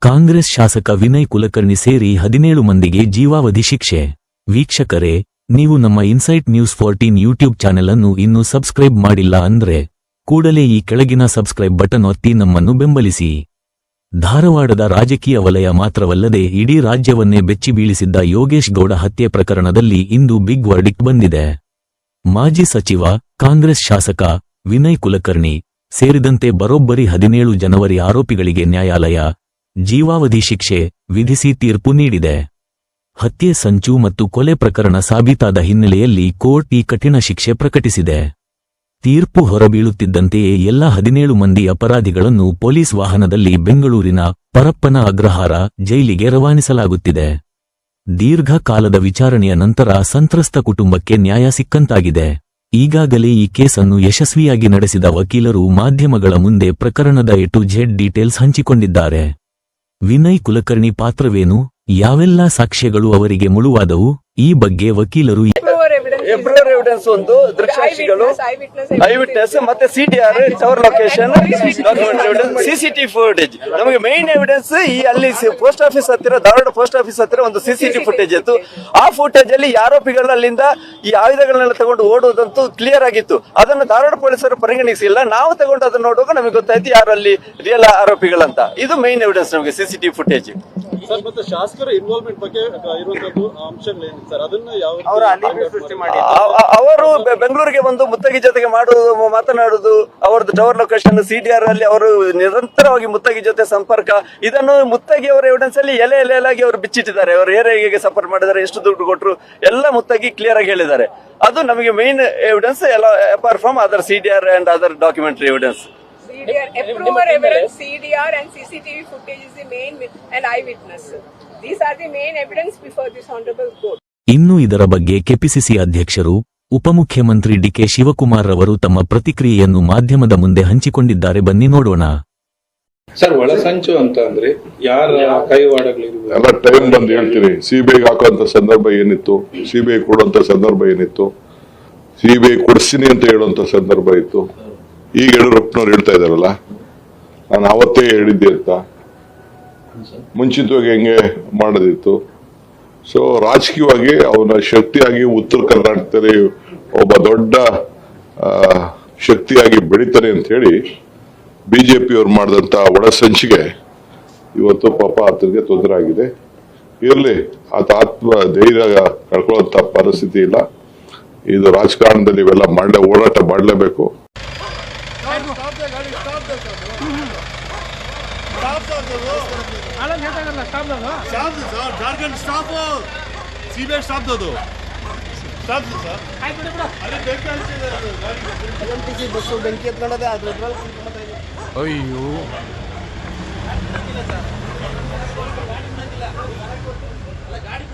ಕಾಂಗ್ರೆಸ್ ಶಾಸಕ ವಿನಯ್ ಕುಲಕರ್ಣಿ ಸೇರಿ 17 ಮಂದಿಗೆ ಜೀವಾವಧಿ ಶಿಕ್ಷೆ. ವೀಕ್ಷಕರೇ, ನೀವು ನಮ್ಮ ಇನ್ಸೈಟ್ ನ್ಯೂಸ್ 14 ಯೂಟ್ಯೂಬ್ ಚಾನೆಲ್ ಅನ್ನು ಇನ್ನೂ ಸಬ್ಸ್ಕ್ರೈಬ್ ಮಾಡಿಲ್ಲ ಅಂದ್ರೆ ಕೂಡಲೇ ಈ ಕೆಳಗಿನ ಸಬ್ಸ್ಕ್ರೈಬ್ ಬಟನ್ ಒತ್ತಿ ನಮ್ಮನ್ನು ಬೆಂಬಲಿಸಿ. ಧಾರವಾಡದ ರಾಜಕೀಯ ವಲಯ ಮಾತ್ರವಲ್ಲದೆ ಇಡೀ ರಾಜ್ಯವನ್ನೇ ಬೆಚ್ಚಿ ಬೀಳಿಸಿದ್ದ ಯೋಗೇಶ್ ಗೌಡ ಹತ್ಯೆ ಪ್ರಕರಣದಲ್ಲಿ ಇಂದು ಬಿಗ್ ವರ್ಡಿಕ್ಟ್ ಬಂದಿದೆ. ಮಾಜಿ ಸಚಿವ, ಕಾಂಗ್ರೆಸ್ ಶಾಸಕ ವಿನಯ್ ಕುಲಕರ್ಣಿ ಸೇರಿದಂತೆ ಬರೋಬ್ಬರಿ 17 ಜನವರಿ ಆರೋಪಿಗಳಿಗೆ ನ್ಯಾಯಾಲಯ ಜೀವಾವಧಿ ಶಿಕ್ಷೆ ವಿಧಿಸಿ ತೀರ್ಪು ನೀಡಿದೆ. ಹತ್ಯೆ ಸಂಚು ಮತ್ತು ಕೊಲೆ ಪ್ರಕರಣ ಸಾಬೀತಾದ ಹಿನ್ನೆಲೆಯಲ್ಲಿ ಕೋರ್ಟ್ ಈ ಕಠಿಣ ಶಿಕ್ಷೆ ಪ್ರಕಟಿಸಿದೆ. ತೀರ್ಪು ಹೊರಬೀಳುತ್ತಿದ್ದಂತೆಯೇ ಎಲ್ಲ 17 ಮಂದಿ ಅಪರಾಧಿಗಳನ್ನು ಪೊಲೀಸ್ ವಾಹನದಲ್ಲಿ ಬೆಂಗಳೂರಿನ ಪರಪ್ಪನ ಅಗ್ರಹಾರ ಜೈಲಿಗೆ ರವಾನಿಸಲಾಗುತ್ತಿದೆ. ದೀರ್ಘಕಾಲದ ವಿಚಾರಣೆಯ ನಂತರ ಸಂತ್ರಸ್ತ ಕುಟುಂಬಕ್ಕೆ ನ್ಯಾಯ ಸಿಕ್ಕಂತಾಗಿದೆ. ಈಗಾಗಲೇ ಈ ಕೇಸನ್ನು ಯಶಸ್ವಿಯಾಗಿ ನಡೆಸಿದ ವಕೀಲರು ಮಾಧ್ಯಮಗಳ ಮುಂದೆ ಪ್ರಕರಣದ A to Z ಡೀಟೇಲ್ಸ್ ಹಂಚಿಕೊಂಡಿದ್ದಾರೆ. ವಿನಯ್ ಕುಲಕರ್ಣಿ ಪಾತ್ರವೇನು, ಯಾವೆಲ್ಲ ಸಾಕ್ಷ್ಯಗಳು ಅವರಿಗೆ ಮುಳುವಾದವು, ಈ ಬಗ್ಗೆ ವಕೀಲರು ಎಬ್ರವರ್ ಎವಿಡೆನ್ಸ್ ಒಂದು ದೃಕ್ಸಾಕ್ಷಿಗಳು ಐ ವಿಟ್ನೆಸ್ ಮತ್ತೆ CTR tower location document evidence CCTV footage. ನಮಗೆ ಮೈನ್ ಎವಿಡೆನ್ಸ್ ಈ ಅಲ್ಲಿ ಪೋಸ್ಟ್ ಆಫೀಸ್ ಹತ್ತಿರ ಧಾರವಾಡ ಪೋಸ್ಟ್ ಆಫೀಸ್ ಹತ್ತಿರ ಒಂದು ಸಿಸಿಟಿವಿ ಫುಟೇಜ್ ಇತ್ತು. ಆ ಫುಟೇಜ್ ಅಲ್ಲಿ ಈ ಆರೋಪಿಗಳು ಅಲ್ಲಿಂದ ಈ ಆಯುಧಗಳನ್ನೆಲ್ಲ ತಗೊಂಡು ಓಡುವುದಂತೂ ಕ್ಲಿಯರ್ ಆಗಿತ್ತು. ಅದನ್ನು ಧಾರವಾಡ ಪೊಲೀಸರು ಪರಿಗಣಿಸಿಲ್ಲ. ನಾವು ತಗೊಂಡು ಅದನ್ನು ನೋಡುವಾಗ ನಮಗೆ ಗೊತ್ತಾಯ್ತು ಯಾರು ಅಲ್ಲಿ ರಿಯಲ್ ಆರೋಪಿಗಳಂತ. ಇದು ಮೈನ್ ಎವಿಡೆನ್ಸ್ ನಮಗೆ ಸಿಸಿಟಿವಿ ಫುಟೇಜ್. ಮತ್ತೆ ಶಾಸಕರ ಇನ್ವಾಲ್ವ್ಮೆಂಟ್ ಬಗ್ಗೆ ಇರುವಂತದ್ದು ಅಂಶಗಳೇನು ಸರ್, ಅದನ್ನ ಅವರು ಬೆಂಗಳೂರಿಗೆ ಬಂದು ಮುತ್ತಗಿ ಜೊತೆಗೆ ಮಾತನಾಡುವುದು, ಅವರದ್ದು ಟವರ್ ಲೊಕೇಶನ್ ಸಿಟಿಆರ್ ಅಲ್ಲಿ ಅವರು ನಿರಂತರವಾಗಿ ಮುತ್ತಗಿ ಜೊತೆ ಸಂಪರ್ಕ, ಇದನ್ನು ಮುತ್ತಗಿ ಅವರ ಎವಿಡೆನ್ಸ್ ಅಲ್ಲಿ ಎಲೆಯಾಗಿ ಅವರು ಬಿಚ್ಚಿಟ್ಟಿದ್ದಾರೆ. ಅವರು ಹೇಗೆ ಸಪೋರ್ಟ್ ಮಾಡಿದ್ದಾರೆ, ಎಷ್ಟು ದುಡ್ಡು ಕೊಟ್ಟರು ಎಲ್ಲ ಮುತ್ತಗಿ ಕ್ಲಿಯರ್ ಆಗಿ ಹೇಳಿದ್ದಾರೆ. ಅದು ನಮಗೆ ಮೈನ್ ಎವಿಡೆನ್ಸ್ ಎಲ್ಲ apart from other CTR and other documentary evidence. Approval evidence, CDR and CCTV footage is the main and eyewitness. These are the main evidence before this honorable court. ಇನ್ನು ಇದರ ಬಗ್ಗೆ KPCC ಅಧ್ಯಕ್ಷರು, ಉಪಮುಖ್ಯಮಂತ್ರಿ DK Shivakumar ರವರು ತಮ್ಮ ಪ್ರತಿಕ್ರಿಯೆಯನ್ನು ಮಾಧ್ಯಮದ ಮುಂದೆ ಹಂಚಿಕೊಂಡಿದ್ದಾರೆ. ಬನ್ನಿ ನೋಡೋಣ. ಸರ್, ಒಳಸಂಚು ಅಂತ ಅಂದ್ರೆ ಯಾರ ಕೈವಾಡಗಳಿರುವ ಎಲ್ಲ ಟೈಮ್ ಬಂದು ಹೇಳ್ತೀನಿ. ಸಿಬಿಐಗೆ ಹಾಕುವಂತ ಸಂದರ್ಭ ಏನಿತ್ತು, ಸಿಬಿಐ ಕೊಡುವಂತ ಸಂದರ್ಭ ಏನಿತ್ತು, ಸಿಬಿಐ ಕೊಡಿಸ್ತೀನಿ ಅಂತ ಹೇಳುವಂತ ಸಂದರ್ಭ ಇತ್ತು. ಈಗ ಯಡಿಯೂರಪ್ಪನವ್ರು ಹೇಳ್ತಾ ಇದಾರಲ್ಲ, ನಾನು ಅವತ್ತೇ ಹೇಳಿದ್ದೆ ಅಂತ, ಮುಂಚಿತವಾಗಿ ಹೆಂಗೆ ಮಾಡೋದಿತ್ತು. ಸೊ ರಾಜಕೀಯವಾಗಿ ಅವನ ಶಕ್ತಿಯಾಗಿ ಉತ್ತರ ಕರ್ನಾಟಕದಲ್ಲಿ ಒಬ್ಬ ದೊಡ್ಡ ಶಕ್ತಿಯಾಗಿ ಬೆಳೀತಾನೆ ಅಂತ ಹೇಳಿ ಬಿಜೆಪಿಯವ್ರು ಮಾಡಿದಂತ ಒಳಸಂಚಿಗೆ ಇವತ್ತು ಪಾಪ ಆತನಿಗೆ ತೊಂದರೆ ಆಗಿದೆ. ಇರ್ಲಿ, ಆತ ಆತ್ಮ ಧೈರ್ಯ ಕಳ್ಕೊಳ್ಳುವಂತ ಪರಿಸ್ಥಿತಿ ಇಲ್ಲ. ಇದು ರಾಜಕಾರಣದಲ್ಲಿ ಇವೆಲ್ಲ ಓಡಾಟ ಮಾಡಲೇಬೇಕು. ಅಯ್ಯೋ